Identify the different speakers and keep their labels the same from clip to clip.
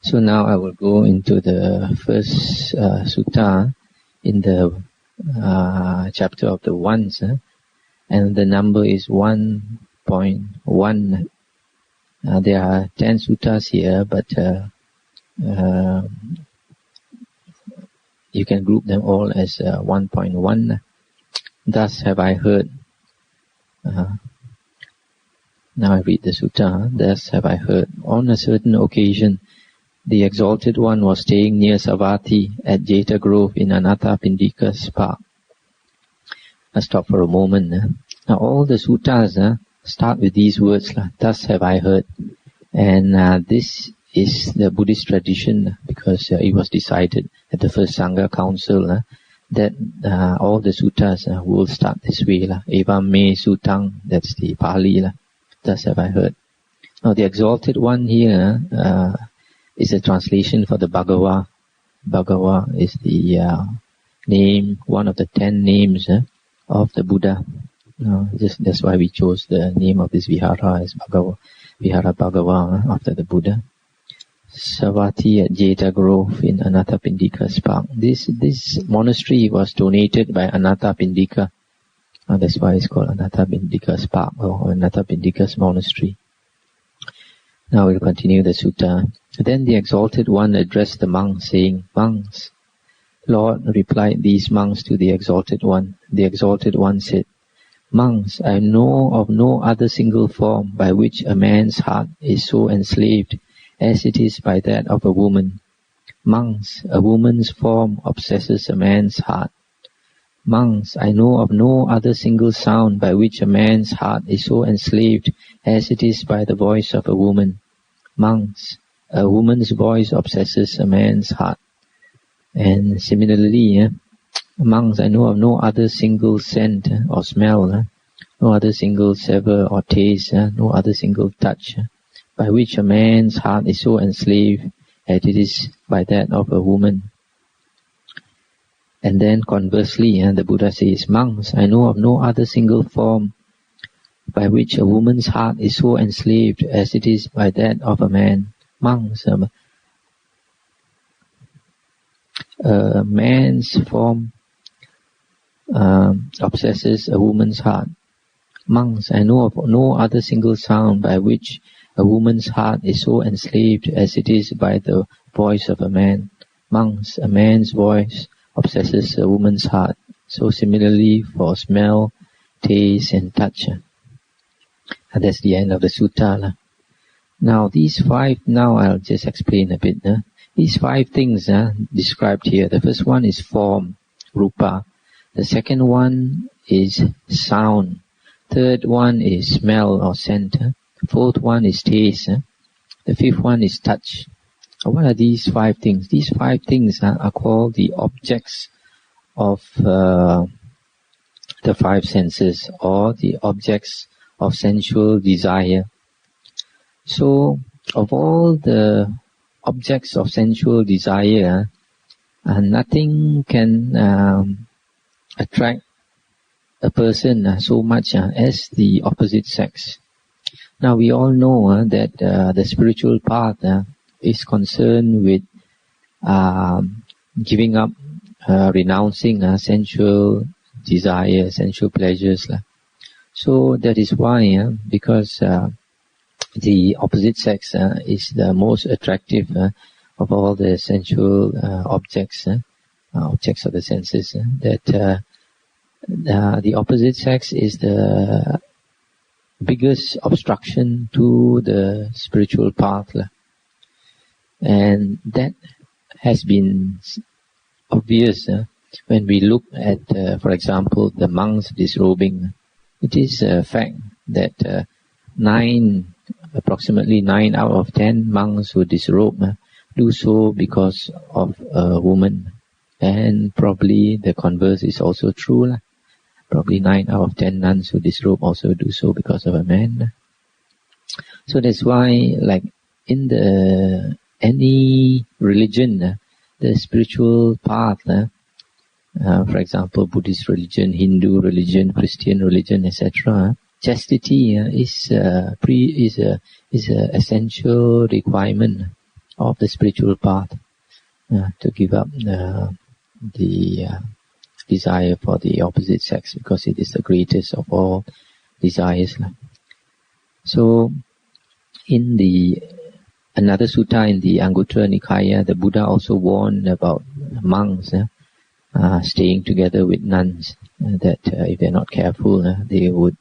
Speaker 1: So now I will go into the first sutta in the chapter of the ones, and the number is 1.1. There are 10 suttas here, but you can group them all as 1.1. Thus have I heard. Now I read the sutta. Thus have I heard. On a certain occasion, the Exalted One was staying near Savatthi at Jeta Grove in Anathapindika's park. I'll stop for a moment. Now all the suttas start with these words, thus have I heard. And this is the Buddhist tradition, because it was decided at the first Sangha Council that all the suttas will start this way. Evam me sutang, that's the Pali. Thus have I heard. Now the Exalted One here is a translation for the Bhagava. Bhagava is the name, one of the 10 names of the Buddha. That's why we chose the name of this vihara as Bhagava, Vihara Bhagava, after the Buddha. Savatthi at Jeta Grove in Anathapindika's park. This monastery was donated by Anathapindika. That's why it's called Anathapindika's park, or Anathapindika's monastery. Now we'll continue the sutta. Then the Exalted One addressed the monks, saying, Monks, Lord, replied these monks to the Exalted One. The Exalted One said, Monks, I know of no other single form by which a man's heart is so enslaved as it is by that of a woman. Monks, a woman's form obsesses a man's heart. Monks, I know of no other single sound by which a man's heart is so enslaved as it is by the voice of a woman. Monks, a woman's voice obsesses a man's heart. And similarly, monks, I know of no other single scent or smell, no other single savor or taste, no other single touch, by which a man's heart is so enslaved as it is by that of a woman. And then conversely, the Buddha says, Monks, I know of no other single form by which a woman's heart is so enslaved as it is by that of a man. Monks, a man's form obsesses a woman's heart. Monks, I know of no other single sound by which a woman's heart is so enslaved as it is by the voice of a man. Monks, a man's voice obsesses a woman's heart. So similarly for smell, taste and touch. And that's the end of the sutta. Now these 5, now I'll just explain a bit. These 5 things described here. The first one is form, rupa. The second one is sound. Third one is smell or scent. Fourth one is taste. The fifth one is touch. What are these 5 things? These 5 things are called the objects of the 5 senses, or the objects of sensual desire. So, of all the objects of sensual desire, nothing can attract a person so much as the opposite sex. Now we all know that the spiritual path is concerned with giving up, renouncing sensual desire, sensual pleasures. So that is why, because the opposite sex is the most attractive of all the sensual objects, objects of the senses, that the opposite sex is the biggest obstruction to the spiritual path. And that has been obvious when we look at, for example, the monks disrobing. It is a fact that approximately 9 out of 10 monks who disrobe do so because of a woman. And probably the converse is also true. Probably 9 out of 10 nuns who disrobe also do so because of a man. So that's why, like in any religion, the spiritual path, for example, Buddhist religion, Hindu religion, Christian religion, etc., chastity is a essential requirement. of the spiritual path, to give up the desire for the opposite sex, because it is the greatest of all desires. So, in another sutta in the Anguttara Nikaya, the Buddha also warned about monks staying together with nuns, that if they're not careful, they would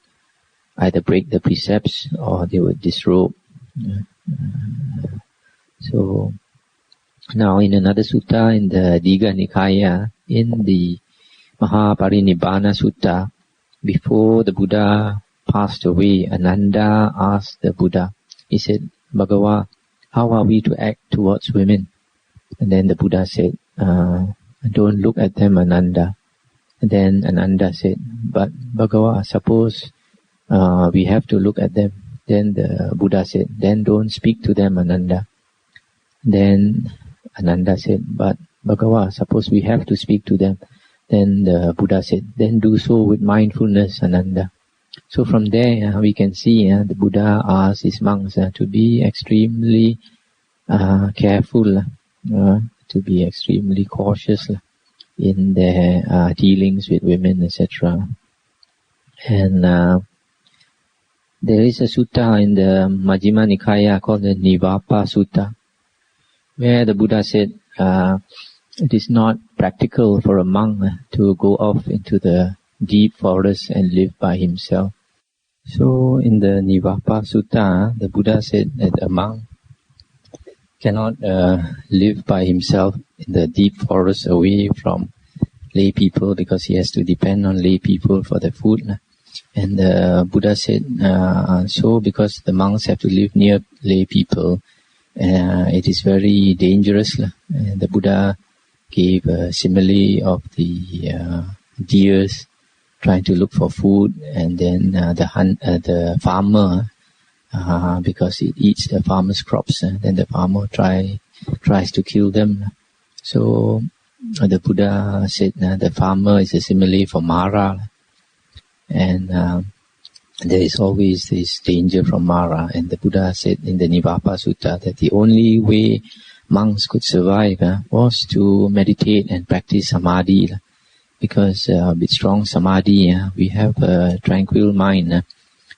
Speaker 1: either break the precepts or they would disrobe. So, now in another sutta in the Digha Nikaya, in the Mahaparinibbana Sutta, before the Buddha passed away, Ananda asked the Buddha, he said, Bhagava, how are we to act towards women? And then the Buddha said, don't look at them, Ananda. And then Ananda said, but Bhagava, suppose we have to look at them. Then the Buddha said, then don't speak to them, Ananda. Then Ananda said, but Bhagava, suppose we have to speak to them. Then the Buddha said, then do so with mindfulness, Ananda. So from there we can see the Buddha asked his monks to be extremely careful, to be extremely cautious in their dealings with women, etc. And there is a sutta in the Majjhima Nikaya called the Nivapa Sutta, where the Buddha said it is not practical for a monk to go off into the deep forest and live by himself. So in the Nivapa Sutta, the Buddha said that a monk cannot live by himself in the deep forest away from lay people, because he has to depend on lay people for the food. And the Buddha said, so because the monks have to live near lay people, it is very dangerous. And the Buddha gave a simile of the deers trying to look for food, and then the farmer, because it eats the farmer's crops, then the farmer tries to kill them. So the Buddha said the farmer is a simile for Mara, and there is always this danger from Mara. And the Buddha said in the Nivapa Sutta that the only way monks could survive was to meditate and practice samadhi, because with strong samadhi we have a tranquil mind.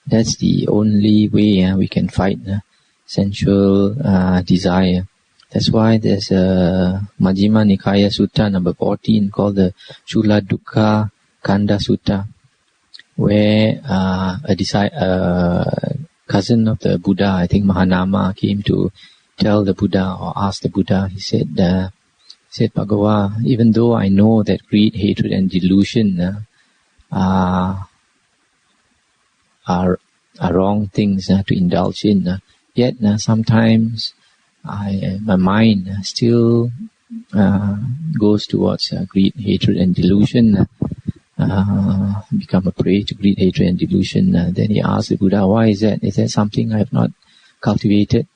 Speaker 1: That's the only way we can fight sensual desire. That's why there's a Majjhima Nikaya Sutta number 14 called the Chula Dukkha Kanda Sutta, where a cousin of the Buddha, I think Mahanama, came to tell the Buddha or ask the Buddha. He said, Bhagava, even though I know that greed, hatred and delusion are wrong things to indulge in, yet sometimes my mind still goes towards greed, hatred and delusion, become a prey to greed, hatred and delusion. Then he asked the Buddha, why is that? Is that something I have not cultivated?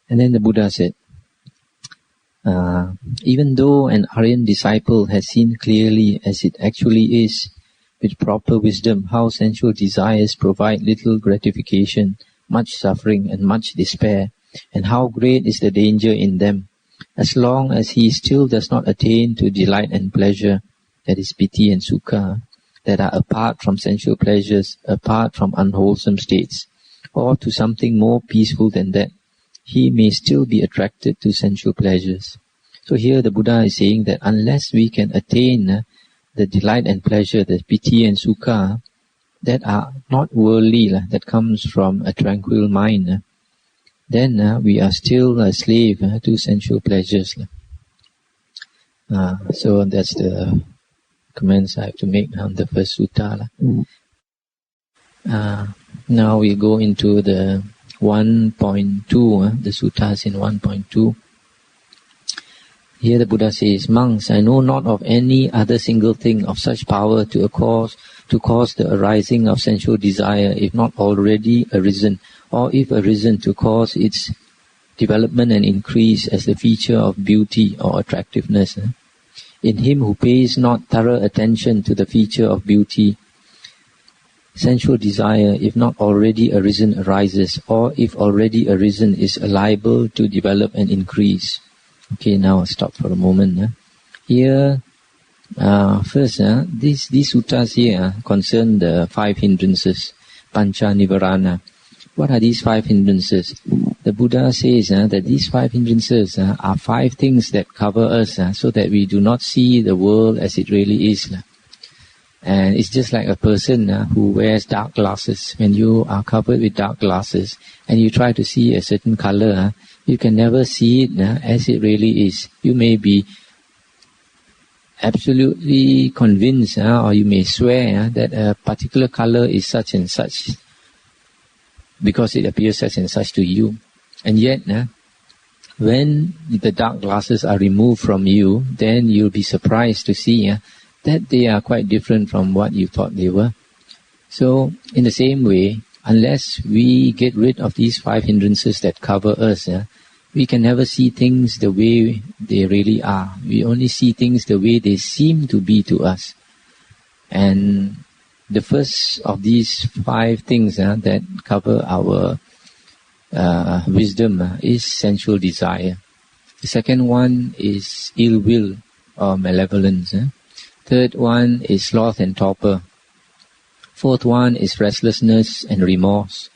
Speaker 1: And then the Buddha said, even though an Aryan disciple has seen clearly as it actually is, with proper wisdom, how sensual desires provide little gratification, much suffering and much despair, and how great is the danger in them, as long as he still does not attain to delight and pleasure, that is piti and sukha, that are apart from sensual pleasures, apart from unwholesome states, or to something more peaceful than that, he may still be attracted to sensual pleasures. So here the Buddha is saying that unless we can attain the delight and pleasure, the piti and sukha, that are not worldly, that comes from a tranquil mind, then we are still a slave to sensual pleasures. So that's the comments I have to make on the first sutta. Now we go into the 1.2, the suttas in 1.2. Here the Buddha says, monks, I know not of any other single thing of such power to cause the arising of sensual desire, if not already arisen, or if arisen, to cause its development and increase as the feature of beauty or attractiveness. In him who pays not thorough attention to the feature of beauty, sensual desire, if not already arisen, arises, or if already arisen, is liable to develop and increase. Okay, now I'll stop for a moment. Here, first, these suttas here concern the 5 hindrances, pancha nivarana. What are these 5 hindrances? The Buddha says that these 5 hindrances are 5 things that cover us so that we do not see the world as it really is. And it's just like a person who wears dark glasses. When you are covered with dark glasses and you try to see a certain color, you can never see it as it really is. You may be absolutely convinced or you may swear that a particular color is such and such because it appears such and such to you. And yet, when the dark glasses are removed from you, then you'll be surprised to see that they are quite different from what you thought they were. So, in the same way, unless we get rid of these 5 hindrances that cover us, we can never see things the way they really are. We only see things the way they seem to be to us. And the first of these 5 things that cover our wisdom is sensual desire. The second one is ill will or malevolence. Third one is sloth and torpor. Fourth one is restlessness and remorse.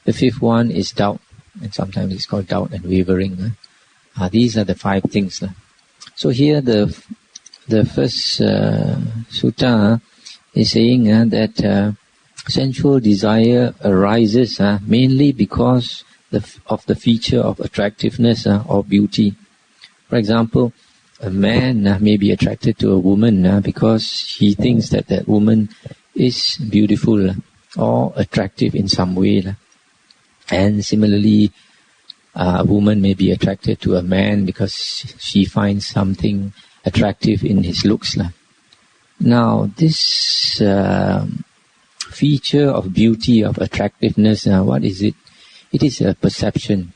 Speaker 1: The fifth one is doubt, and sometimes it's called doubt and wavering. These are the 5 things. So here the first sutta is saying that sensual desire arises mainly because of the feature of attractiveness or beauty. For example, a man may be attracted to a woman because he thinks that that woman is beautiful or attractive in some way. And similarly, a woman may be attracted to a man because she finds something attractive in his looks. Now, this feature of beauty, of attractiveness, what is it? It is a perception.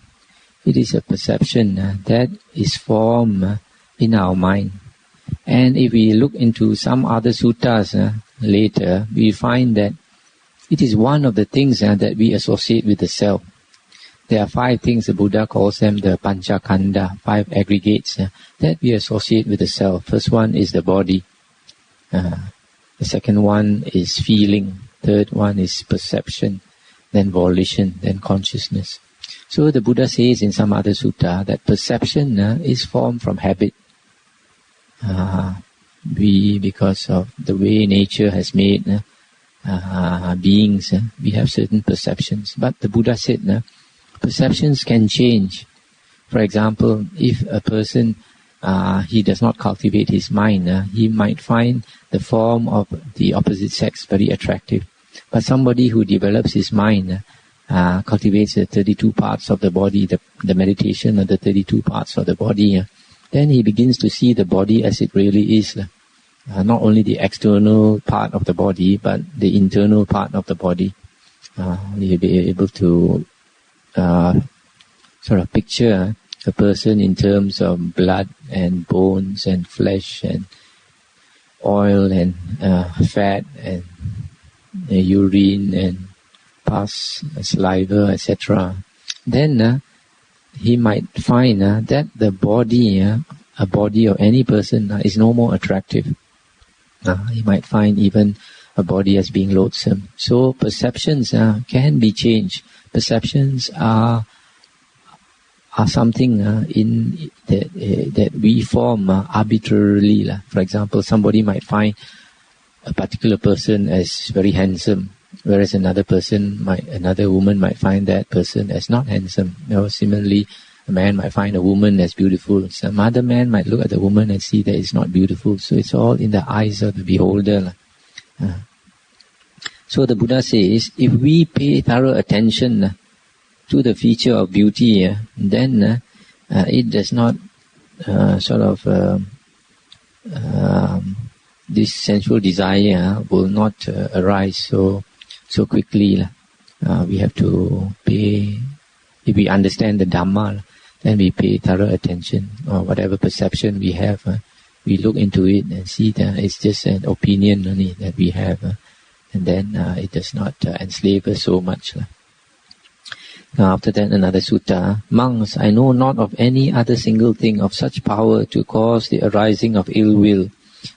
Speaker 1: It is a perception that is formed in our mind. And if we look into some other suttas later, we find that it is one of the things that we associate with the self. There are 5 things, the Buddha calls them the panchakanda, 5 aggregates that we associate with the self. First one is the body. The second one is feeling. Third one is perception. Then volition, then consciousness. So the Buddha says in some other sutta that perception is formed from habit. Because of the way nature has made beings, we have certain perceptions. But the Buddha said perceptions can change. For example, if a person he does not cultivate his mind, he might find the form of the opposite sex very attractive. But somebody who develops his mind, cultivates the 32 parts of the body, the meditation of the 32 parts of the body, then he begins to see the body as it really is. Not only the external part of the body, but the internal part of the body. He'll be able to sort of picture a person in terms of blood and bones and flesh and oil and fat and urine and pus, saliva, etc. Then he might find that the body, a body of any person, is no more attractive. He might find even a body as being loathsome. So perceptions can be changed. Perceptions are something that we form arbitrarily. For example, somebody might find a particular person as very handsome, whereas another woman might find that person as not handsome. Similarly, a man might find a woman as beautiful. Some other man might look at the woman and see that it's not beautiful. So it's all in the eyes of the beholder. So the Buddha says, if we pay thorough attention to the feature of beauty, then it does not this sensual desire will not arise so quickly. We have to pay, if we understand the Dhamma, then we pay thorough attention, or whatever perception we have, we look into it and see that it's just an opinion only that we have. and then it does not enslave us so much. Now after that, another sutta. Monks, I know not of any other single thing of such power to cause the arising of ill will,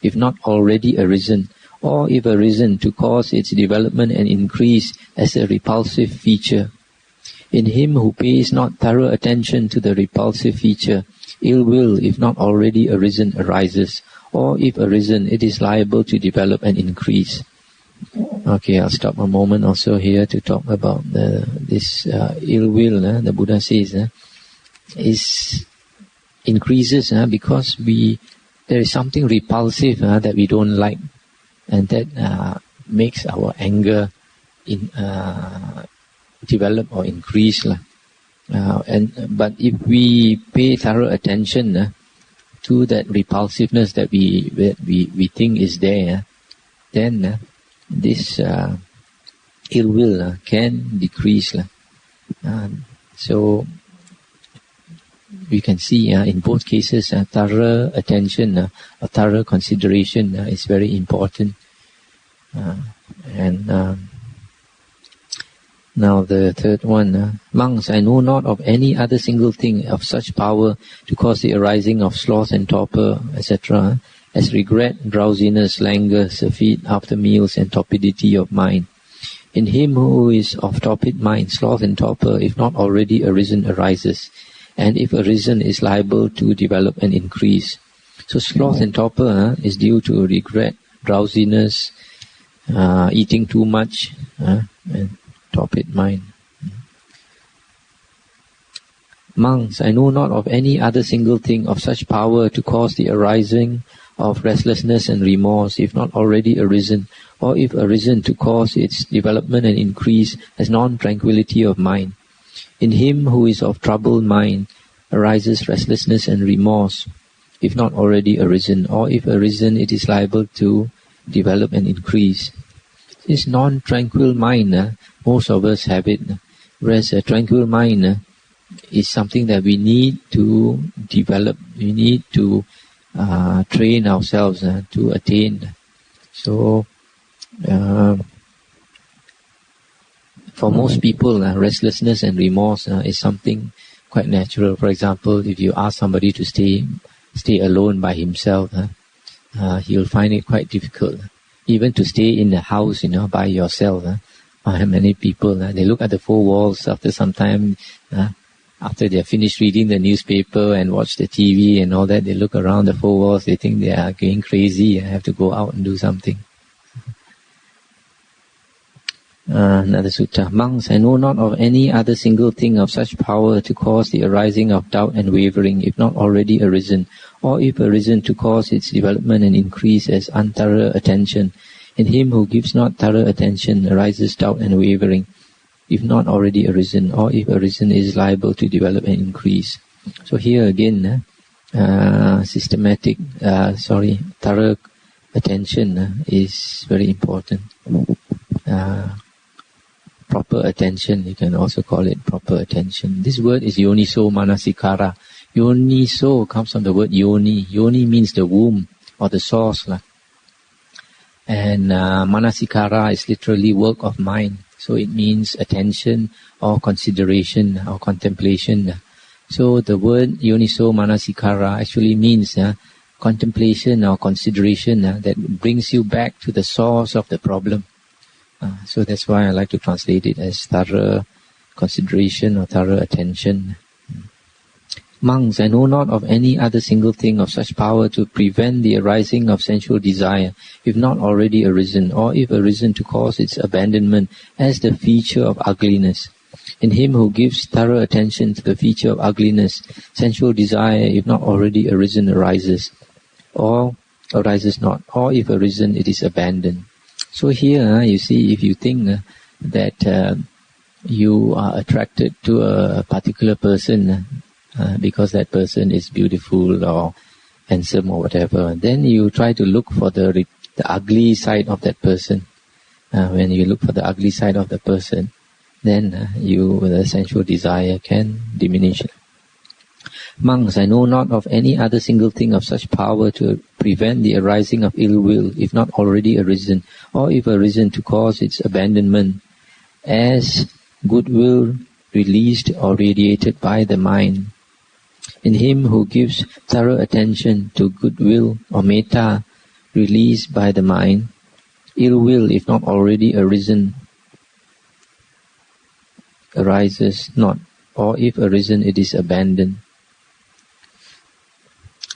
Speaker 1: if not already arisen, or if arisen to cause its development and increase as a repulsive feature. In him who pays not thorough attention to the repulsive feature, ill will, if not already arisen, arises, or if arisen, it is liable to develop and increase. Okay, I'll stop a moment also here to talk about this ill will. The Buddha says is increases because there is something repulsive that we don't like, and that makes our anger develop or increase. But if we pay thorough attention to that repulsiveness that we think is there, then this ill will can decrease. So we can see in both cases thorough attention or thorough consideration is very important. Now the third one, monks, I know not of any other single thing of such power to cause the arising of sloth and torpor, etc., as regret, drowsiness, languor, surfeit after meals, and torpidity of mind. In him who is of torpid mind, sloth and torpor, if not already arisen, arises, and if arisen, is liable to develop and increase. So sloth and torpor is due to regret, drowsiness, eating too much, and torpid mind. Monks, I know not of any other single thing of such power to cause the arising of restlessness and remorse, if not already arisen, or if arisen to cause its development and increase as non-tranquility of mind. In him who is of troubled mind arises restlessness and remorse, if not already arisen, or if arisen, it is liable to develop and increase. This non-tranquil mind, most of us have it, whereas a tranquil mind is something that we need to develop, we need to train ourselves to attain. So, for most people, restlessness and remorse is something quite natural. For example, if you ask somebody to stay alone by himself, he'll find it quite difficult. Even to stay in the house, by yourself. Many people, they look at the four walls after some time, after they have finished reading the newspaper and watch the TV and all that, they look around the four walls, they think they are going crazy, have to go out and do something. Another sutta. Monks, I know not of any other single thing of such power to cause the arising of doubt and wavering, if not already arisen, or if arisen to cause its development and increase as unthorough attention. In him who gives not thorough attention arises doubt and wavering, if not already arisen, or if arisen is liable to develop and increase. So here again, thorough attention is very important. Proper attention, you can also call it proper attention. This word is yoniso manasikara. Yoniso comes from the word yoni. Yoni means the womb or the source. And manasikara is literally work of mind. So it means attention or consideration or contemplation. So the word yoniso manasikara actually means contemplation or consideration that brings you back to the source of the problem. So that's why I like to translate it as thorough consideration or thorough attention. Monks, I know not of any other single thing of such power to prevent the arising of sensual desire, if not already arisen, or if arisen to cause its abandonment as the feature of ugliness. In him who gives thorough attention to the feature of ugliness, sensual desire, if not already arisen, arises, or arises not, or if arisen, it is abandoned. So here, you see, if you think that you are attracted to a particular person because that person is beautiful or handsome or whatever, then you try to look for the ugly side of that person. When you look for the ugly side of the person, then the sensual desire can diminish. Monks, I know not of any other single thing of such power to prevent the arising of ill will, if not already arisen, or if arisen to cause its abandonment, as goodwill released or radiated by the mind. In him who gives thorough attention to goodwill or metta released by the mind, ill will, if not already arisen, arises not, or if arisen, it is abandoned.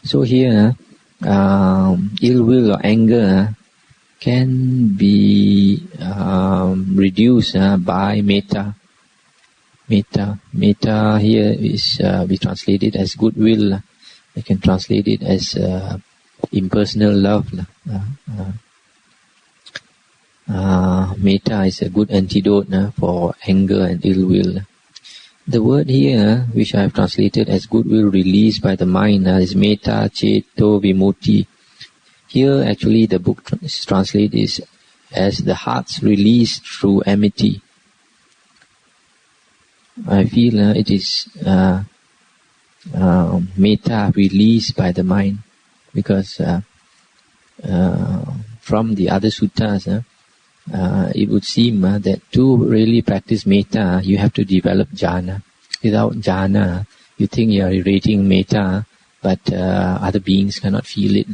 Speaker 1: So here, ill will or anger can be reduced by metta. Metta here is we translate it as goodwill. We can translate it as impersonal love. Metta is a good antidote for anger and ill will. The word here, which I have translated as goodwill released by the mind, is metta ceto vimutti. Here, actually, the book is translated as the heart's release through amity. I feel it is metta released by the mind, because from the other suttas, it would seem that to really practice metta, you have to develop jhana. Without jhana, you think you are radiating metta, but other beings cannot feel it.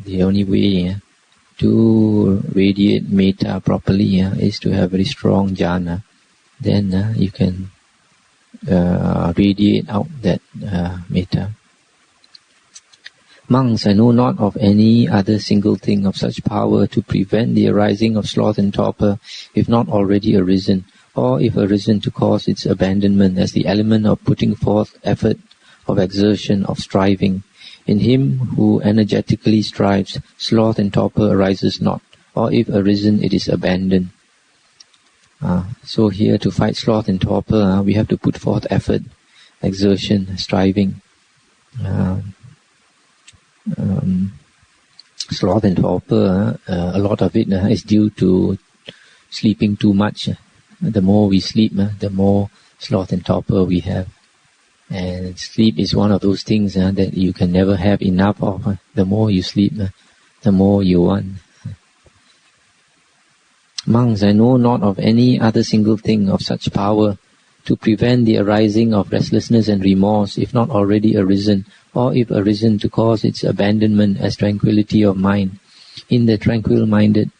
Speaker 1: The only way to radiate metta properly is to have very strong jhana. Then you can radiate out that metta. Monks, I know not of any other single thing of such power to prevent the arising of sloth and torpor, if not already arisen, or if arisen to cause its abandonment, as the element of putting forth effort, of exertion, of striving. In him who energetically strives, sloth and torpor arises not, or if arisen, it is abandoned. So here, to fight sloth and torpor, we have to put forth effort, exertion, striving. Sloth and torpor, a lot of it is due to sleeping too much. The more we sleep, the more sloth and torpor we have. And sleep is one of those things that you can never have enough of. The more you sleep, the more you want. Monks, I know not of any other single thing of such power to prevent the arising of restlessness and remorse, if not already arisen, or if arisen to cause its abandonment, as tranquility of mind. In the tranquil-minded,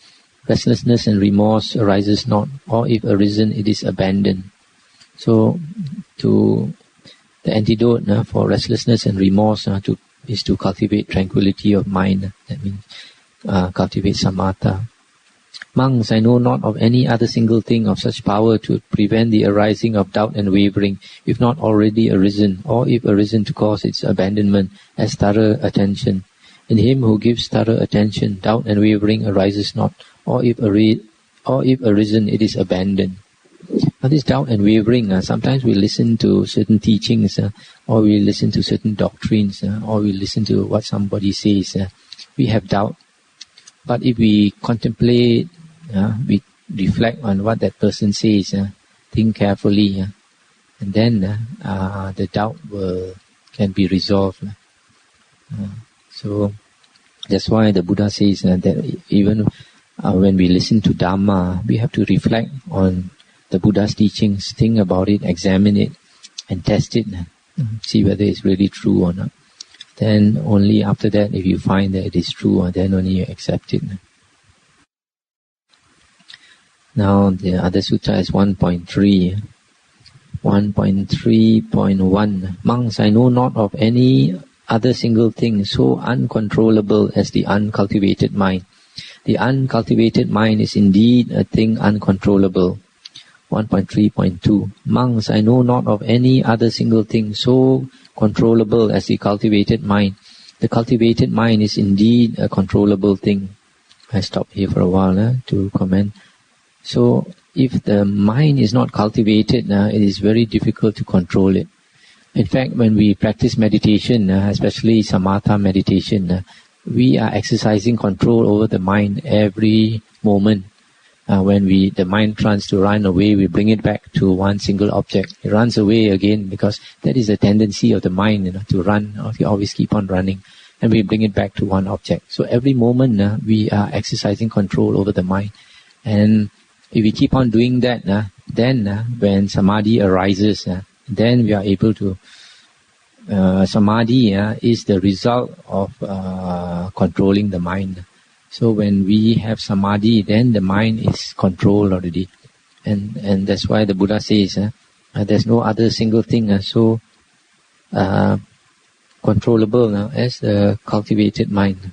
Speaker 1: restlessness and remorse arises not, or if arisen, it is abandoned. So, the antidote for restlessness and remorse is to cultivate tranquility of mind. That means cultivate samatha. Monks, I know not of any other single thing of such power to prevent the arising of doubt and wavering, if not already arisen, or if arisen to cause its abandonment, as thorough attention. In him who gives thorough attention, doubt and wavering arises not, or if arisen, it is abandoned. Now this doubt and wavering, sometimes we listen to certain teachings, or we listen to certain doctrines, or we listen to what somebody says. We have doubt. But if we contemplate, we reflect on what that person says, think carefully, and then the doubt can be resolved. So that's why the Buddha says that even when we listen to Dhamma, we have to reflect on the Buddha's teachings, think about it, examine it, and test it, see whether it's really true or not. Then only after that, if you find that it is true, then only you accept it. Now the other sutta is 1.3. 1.3.1. Monks, I know not of any other single thing so uncontrollable as the uncultivated mind. The uncultivated mind is indeed a thing uncontrollable. 1.3.2. Monks, I know not of any other single thing so controllable as the cultivated mind. The cultivated mind is indeed a controllable thing. I stop here for a while to comment. So, if the mind is not cultivated, it is very difficult to control it. In fact, when we practice meditation, especially samatha meditation, we are exercising control over the mind every moment. When the mind tries to run away, we bring it back to one single object. It runs away again because that is a tendency of the mind, to run, or you always keep on running. and we bring it back to one object. So every moment we are exercising control over the mind. And if we keep on doing that, then when samadhi arises, then we are able to, samadhi is the result of controlling the mind. So when we have samadhi, then the mind is controlled already. And that's why the Buddha says, there's no other single thing so controllable as the cultivated mind.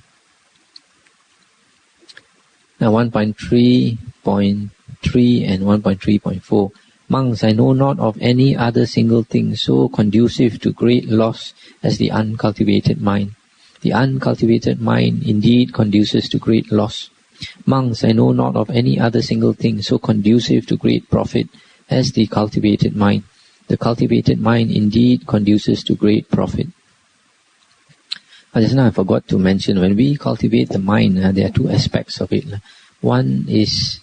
Speaker 1: Now 1.3.3 and 1.3.4. Monks, I know not of any other single thing so conducive to great loss as the uncultivated mind. The uncultivated mind indeed conduces to great loss. Monks, I know not of any other single thing so conducive to great profit as the cultivated mind. The cultivated mind indeed conduces to great profit. Just now I forgot to mention, when we cultivate the mind, there are two aspects of it. One is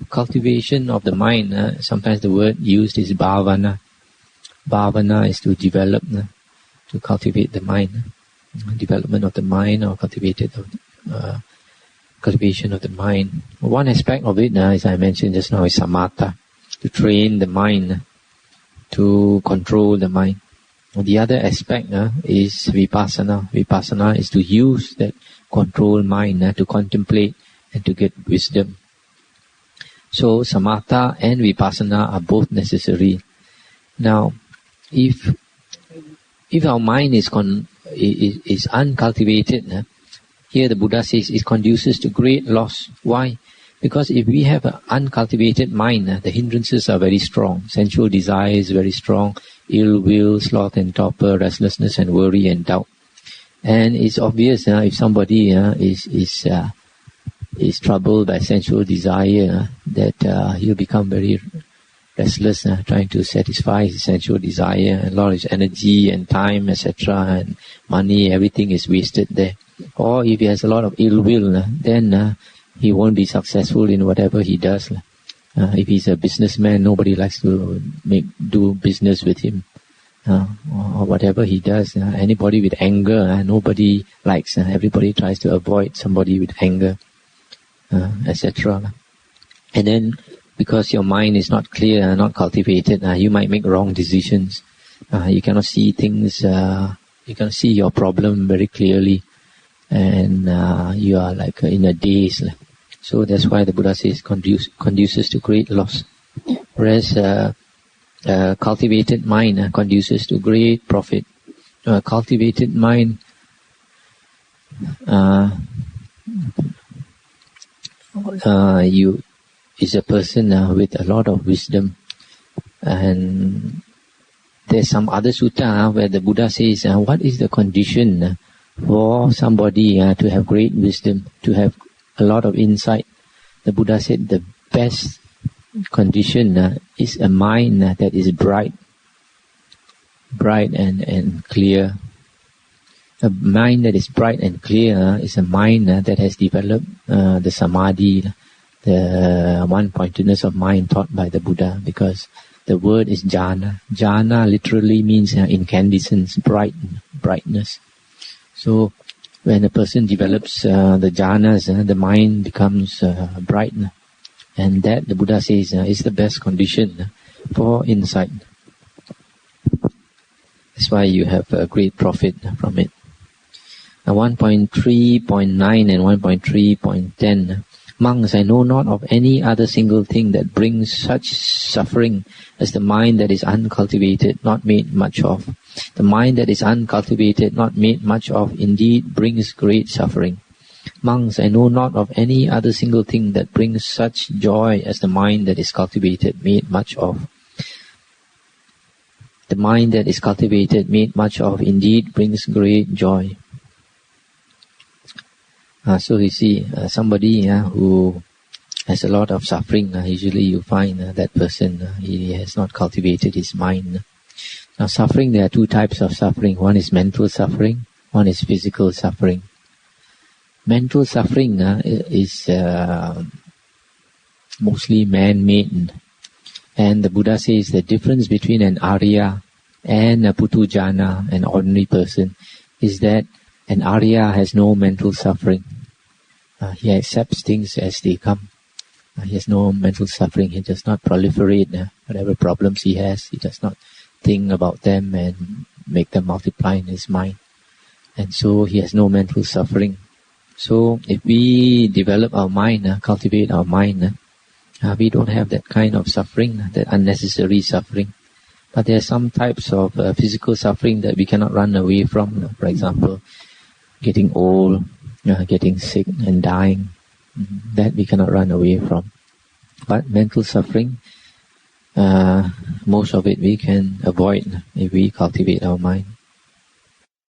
Speaker 1: cultivation of the mind. Sometimes the word used is bhavana. Bhavana is to develop, to cultivate the mind. Development of the mind or cultivation of the mind. One aspect of it, as I mentioned just now, is samatha, to train the mind, to control the mind. The other aspect is vipassana. Vipassana is to use that controlled mind to contemplate and to get wisdom. So samatha and vipassana are both necessary. Now, if our mind is uncultivated, here the Buddha says it conduces to great loss. Why? Because if we have an uncultivated mind, the hindrances are very strong. Sensual desire is very strong. Ill will, sloth and torpor, restlessness and worry and doubt. And it's obvious if somebody is troubled by sensual desire, that he'll become very restless, trying to satisfy his sensual desire, and a lot of his energy and time, etc., and money, everything is wasted there. Or if he has a lot of ill will, then he won't be successful in whatever he does. If he's a businessman, nobody likes to do business with him. Or whatever he does, anybody with anger, nobody likes. Everybody tries to avoid somebody with anger, etc. And then, because your mind is not clear, not cultivated, you might make wrong decisions. You cannot see things, you cannot see your problem very clearly, and you are like in a daze. So that's why the Buddha says conduces to great loss. Whereas cultivated mind conduces to great profit. Cultivated mind is a person with a lot of wisdom. And there's some other sutta where the Buddha says, what is the condition for somebody to have great wisdom, to have a lot of insight? The Buddha said the best condition is a mind that is bright and clear. A mind that is bright and clear is a mind that has developed the samadhi, the one-pointedness of mind taught by the Buddha, because the word is jhana. Jhana literally means incandescence, brightness. So when a person develops the jhanas, the mind becomes bright. And that, the Buddha says, is the best condition for insight. That's why you have a great profit from it. Now 1.3.9 and 1.3.10. Monks, I know not of any other single thing that brings such suffering as the mind that is uncultivated, not made much of. The mind that is uncultivated, not made much of, indeed brings great suffering. Monks, I know not of any other single thing that brings such joy as the mind that is cultivated, made much of. The mind that is cultivated, made much of, indeed brings great joy. So you see, somebody who has a lot of suffering, usually you find that person, he has not cultivated his mind. Now suffering, there are two types of suffering. One is mental suffering, one is physical suffering. Mental suffering is mostly man-made. And the Buddha says the difference between an Arya and a Putujana, an ordinary person, is that an Arya has no mental suffering. He accepts things as they come. He has no mental suffering. He does not proliferate whatever problems he has. He does not think about them and make them multiply in his mind. And so he has no mental suffering. So if we develop our mind, cultivate our mind, we don't have that kind of suffering, that unnecessary suffering. But there are some types of physical suffering that we cannot run away from. For example, getting old, getting sick and dying. That we cannot run away from. But mental suffering, most of it we can avoid if we cultivate our mind.